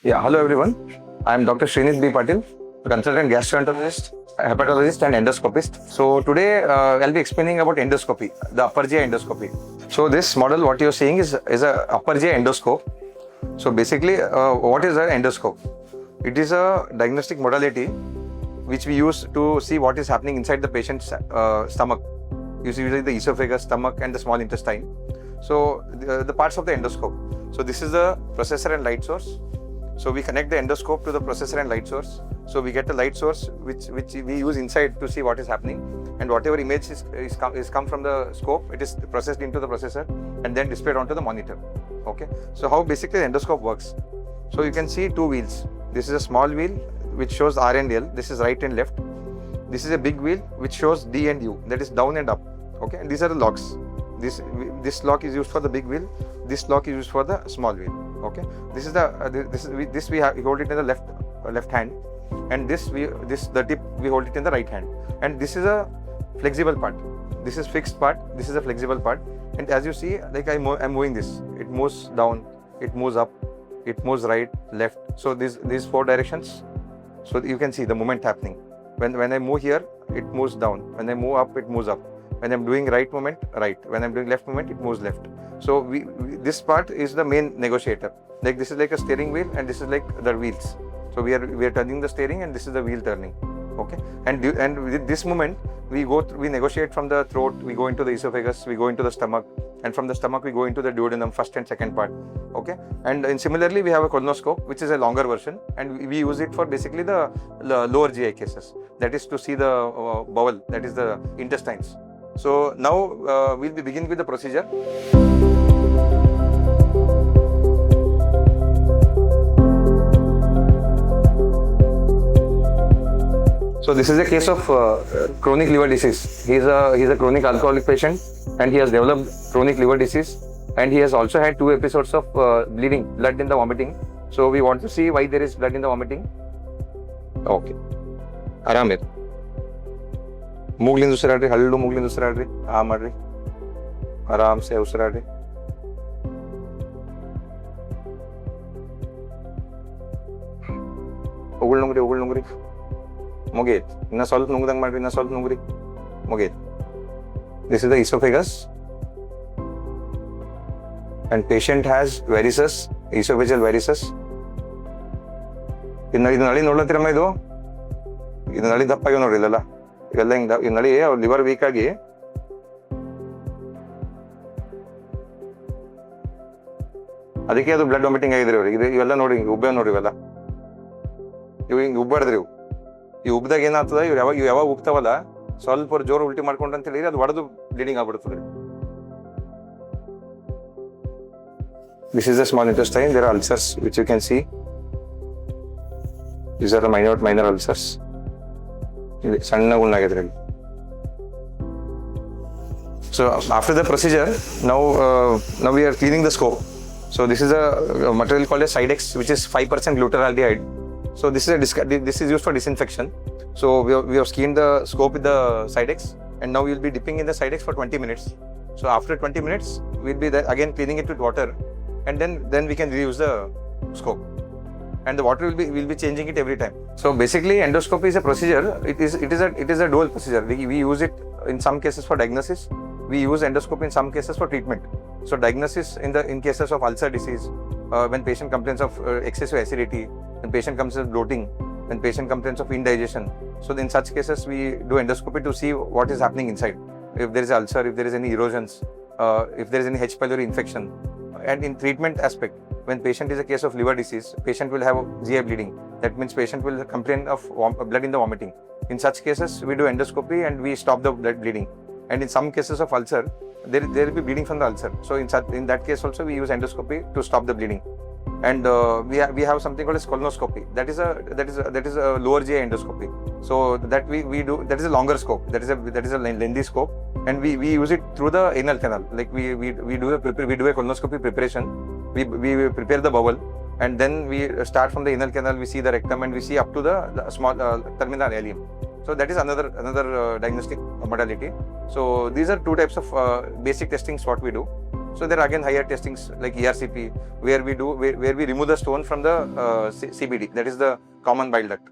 Yeah, hello everyone. I am Dr. Srinith B. Patil, consultant gastroenterologist, hepatologist, and endoscopist. So today I'll be explaining about endoscopy, the upper GI endoscopy. So this model, what you're seeing is a upper GI endoscope. So basically, what is an endoscope? It is a diagnostic modality which we use to see what is happening inside the patient's stomach. Usually the esophagus, stomach, and the small intestine. So the parts of the endoscope. So this is the processor and light source. So we connect the endoscope to the processor and light source. So we get the light source which we use inside to see what is happening, and whatever image is come from the scope, it is processed into the processor and then displayed onto the monitor. Okay. So how basically the endoscope works? So you can see two wheels. This is a small wheel which shows R and L. This is right and left. This is a big wheel which shows D and U, that is down and up. Okay. And these are the locks. This lock is used for the big wheel. This lock is used for the small wheel. Okay, this is we hold it in the left hand, and the tip we hold it in the right hand, and this is a flexible part. This is fixed part. This is a flexible part, and as you see, like I'm moving this. It moves down. It moves up. It moves right, left. So these four directions. So you can see the movement happening. When I move here, it moves down. When I move up, it moves up. When I'm doing right movement, right. When I'm doing left movement, it moves left. So this part is the main negotiator. Like this is like a steering wheel, and this is like the wheels. So we are turning the steering, and this is the wheel turning. Okay. And with this movement, we negotiate from the throat. We go into the esophagus. We go into the stomach, and from the stomach we go into the duodenum, first and second part. Okay. And similarly, we have a colonoscope, which is a longer version, and we use it for basically the lower GI cases. That is to see the bowel, that is the intestines. So now we'll be beginning with the procedure. So this is a case of chronic liver disease. He's a chronic alcoholic patient, and he has developed chronic liver disease, and he has also had 2 episodes of bleeding, blood in the vomiting. So we want to see why there is blood in the vomiting. Okay. Aramir. ಮೂಗ್ಲಿಂದ ಉಸಿರಾಡ್ರಿ, ಹಳ್ಳು ಮೂಗ್ಲಿಂದ ಉಸಿರಾಡ್ರಿ, ಮಾಡ್ರಿ ಆರಾಮ್ಸೆ ಉಸಿರಾಡ್ರಿ. ಉಗುಳ್ ನುಂಗ್ರಿ ಮುಗೀತ್. ಇನ್ನ ಸ್ವಲ್ಪ ನುಂಗ್ದಂಗ್ ಮಾಡ್ರಿ, ಇನ್ನ ಸ್ವಲ್ಪ ನುಂಗ್ರಿ, ಮುಗೀತ್. This is the esophagus, and patient has varices, esophageal varices. ಇದು ನಳಿ ನೋಡ್ಲತ್ತಿರಮ್ಮ, ಇದು ನಳಿ ದಪ್ಪಾಗಿ ನೋಡ್ರಿ ಇಲ್ಲೆಲ್ಲ. ಇವೆಲ್ಲ ಹಿಂಗ ಈ ನಳಿ ಲಿವರ್ ವೀಕ್ ಆಗಿ ಅದಕ್ಕೆ ಅದು ಬ್ಲಡ್ ವಾಮಿಟಿಂಗ್ ಆಗಿದ್ರಿ ಅವ್ರಿಗೆ. ಇವೆಲ್ಲ ನೋಡಿ ಉಬ್ಬೆ ನೋಡ್ರಿ, ಇವೆಲ್ಲ ಇವು ಹಿಂಗ ಉಬ್ಬಾಡ್ದ್ರಿ. ಈ ಉಬ್ದಾಗ ಏನಾಗ್ತದ, ಇವ್ ಯಾವಾಗ ಉಬ್ತಾವಲ್ಲ, ಸ್ವಲ್ಪ ಜೋರು ಉಲ್ಟಿ ಮಾಡ್ಕೊಂಡ್ ಅಂತ ಹೇಳಿದ್ರೆ ಅದು ಒಡೆದು bleeding ಆಗ್ಬಿಡ್ತದ್ರಿ. This is the small intestine. There are ulcers which you can see. These are the minor ulcers. ಸಣ್ಣ ಉಣ್ಣಾಗಿದ್ರಿ. So after the procedure, now we are cleaning the scope. So this is a material called as Sidex, which is 5% glutaraldehyde. So this is used for disinfection. So we have cleaned the scope with the Sidex, and now we will be dipping in the Sidex for 20 minutes. So after 20 minutes, we'll be again cleaning it with water, and then we can reuse the scope. And the water we'll be changing it every time. So basically, endoscopy is a procedure. It is a dual procedure. We use it in some cases for diagnosis. We use endoscopy in some cases for treatment. So diagnosis in cases of ulcer disease, when patient complains of excessive acidity, when patient complains of bloating, when patient complains of indigestion. So in such cases, we do endoscopy to see what is happening inside. If there is ulcer, if there is any erosions, if there is any H. pylori infection. And in treatment aspect, when patient is a case of liver disease, patient will have GI bleeding. That means patient will complain of blood in the vomiting. In such cases, we do endoscopy and we stop the blood bleeding. And in some cases of ulcer, there will be bleeding from the ulcer. So in that case also, we use endoscopy to stop the bleeding. And we have something called as colonoscopy. That is a lower GI endoscopy. So that we do, that is a longer scope. That is a lengthy scope, and we use it through the anal canal. Like we do a colonoscopy preparation. We prepare the bowel, and then we start from the anal canal. We see the rectum, and we see up to the small terminal ileum. So that is another diagnostic modality. So these are two types of basic testings what we do. So there are again higher testings like ERCP, where we remove the stone from the CBD, that is the common bile duct.